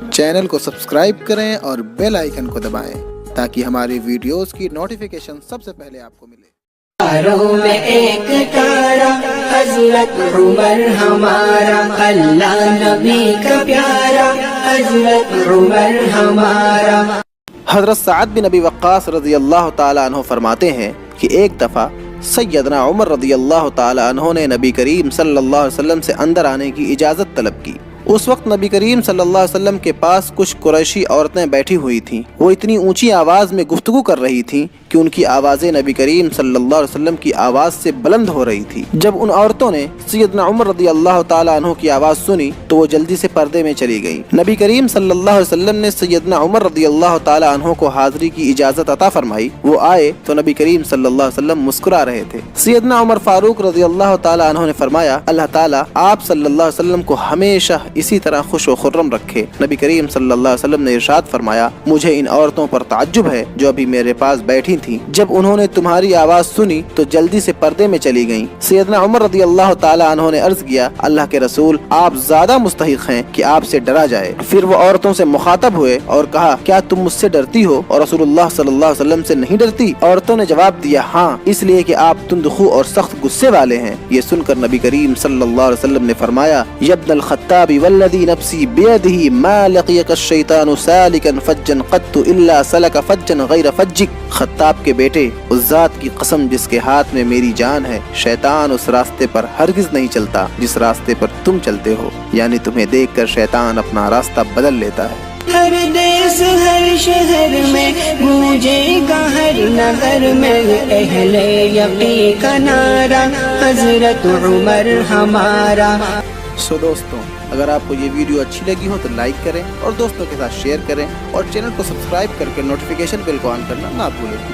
Channel کو subscribe کریں اور بیل آئیکن کو دبائیں تاکہ ہماری ویڈیوز کی نوٹیفیکیشن سب سے پہلے آپ کو ملے۔ ستاروں میں ایک تارا حضرت عمر ہمارا، اللہ نبی کا پیارا حضرت عمر ہمارا۔ حضرت سعد بن ابی وقاص رضی اللہ تعالیٰ عنہ فرماتے ہیں کہ ایک دفعہ سیدنا عمر رضی اللہ تعالیٰ عنہ نے نبی کریم صلی اللہ علیہ وسلم سے اندر آنے کی اجازت طلب کی۔ اس وقت نبی کریم صلی اللہ علیہ وسلم کے پاس کچھ قریشی عورتیں بیٹھی ہوئی تھیں۔ وہ اتنی اونچی آواز میں گفتگو کر رہی تھیں کہ ان کی آوازیں نبی کریم صلی اللہ علیہ وسلم کی آواز سے بلند ہو رہی تھی۔ جب ان عورتوں نے سیدنا عمر رضی اللہ تعالیٰ عنہ کی آواز سنی تو وہ جلدی سے پردے میں چلی گئیں۔ نبی کریم صلی اللہ علیہ وسلم نے سیدنا عمر رضی اللہ تعالیٰ عنہ کو حاضری کی اجازت عطا فرمائی۔ وہ آئے تو نبی کریم صلی اللہ علیہ وسلم مسکرا رہے تھے۔ سیدنا عمر فاروق رضی اللہ تعالیٰ عنہ نے فرمایا، اللہ تعالیٰ آپ صلی اللہ علیہ وسلم کو ہمیشہ اسی طرح خوش و خرم رکھے۔ نبی کریم صلی اللہ علیہ وسلم نے ارشاد فرمایا، مجھے ان عورتوں پر تعجب ہے جو ابھی میرے پاس بیٹھی تھیں، جب انہوں نے تمہاری آواز سنی تو جلدی سے پردے میں چلی گئیں۔ سیدنا عمر رضی اللہ تعالیٰ عنہ نے عرض کیا، اللہ کے رسول آپ زیادہ مستحق ہیں کہ آپ سے ڈرا جائے۔ پھر وہ عورتوں سے مخاطب ہوئے اور کہا، کیا تم مجھ سے ڈرتی ہو اور رسول اللہ صلی اللہ علیہ وسلم سے نہیں ڈرتی؟ عورتوں نے جواب دیا، ہاں، اس لیے کہ آپ تندخو اور سخت غصے والے ہیں۔ یہ سن کر نبی کریم صلی اللہ علیہ وسلم نے فرمایا، یا ابن الخطاب والذی نفسی بیدہ ما لقیک الشیطان سالکا فجا قط الا سلک فجا غیر فجک۔ خطاب کے بیٹے، اس ذات کی قسم جس کے ہاتھ میں میری جان ہے، شیطان اس راستے پر ہرگز نہیں چلتا جس راستے پر تم چلتے ہو، یعنی تمہیں دیکھ کر شیطان اپنا راستہ بدل لیتا ہے۔ ہر دیس ہر شہر میں گونجے گا، ہر نگر میں اہل یقین کا نعرہ حضرت عمر ہمارا۔ دوستوں، اگر آپ کو یہ ویڈیو اچھی لگی ہو تو لائک کریں اور دوستوں کے ساتھ شیئر کریں اور چینل کو سبسکرائب کر کے نوٹیفیکیشن بیل کو آن کرنا نہ بھولیں۔